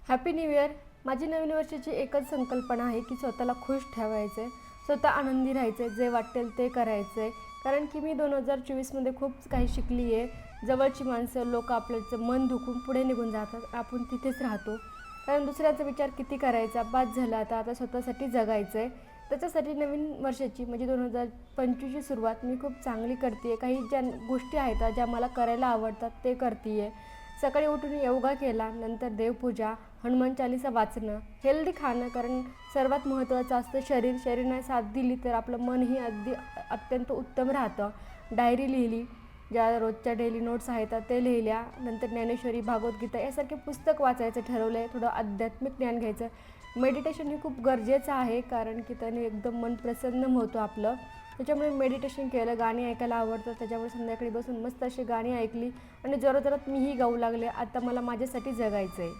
Happy new year. माझी नवीन वर्षाची एकच संकल्पना आहे की स्वतःला खुश ठेवायचं आहे, स्वतः आनंदी राहायचं आहे, जे वाटेल ते करायचं आहे. कारण की मी 2024मध्ये खूप काही शिकली आहे. जवळची माणसं, लोक आपल्याचं मन दुखून पुढे निघून जातात, आपण तिथेच राहतो. कारण दुसऱ्याचा विचार किती करायचा, बाद झाला. आता स्वतःसाठी जगायचं आहे. त्याच्यासाठी नवीन वर्षाची म्हणजे 2025ची सुरुवात मी खूप चांगली करते आहे. काही ज्या गोष्टी आहेत ज्या मला करायला आवडतात ते करते आहे. सकाळी उठून योगा केला, नंतर देवपूजा, हनुमान चालीसा वाचणं, हेल्दी खाणं. कारण सर्वात महत्त्वाचं असतं शरीराने साथ दिली तर आपलं मनही अत्यंत उत्तम राहतं. डायरी लिहिली, ज्या रोजच्या डेली नोट्स आहेत ते लिहिल्या. नंतर ज्ञानेश्वरी, भागवद्गीता यासारखे पुस्तक वाचायचं ठरवलं आहे. थोडं आध्यात्मिक ज्ञान घ्यायचं. मेडिटेशन हे खूप गरजेचं आहे, कारण की त्याने एकदम मन प्रसन्न होतं आपलं. त्याच्यामुळे मेडिटेशन केलं. गाणी ऐकायला आवडतं, त्याच्यामुळे संध्याकाळी बसून मस्त अशी गाणी ऐकली आणि जोरात मीही गाऊ लागले. आता मला माझ्यासाठी जगायचं आहे.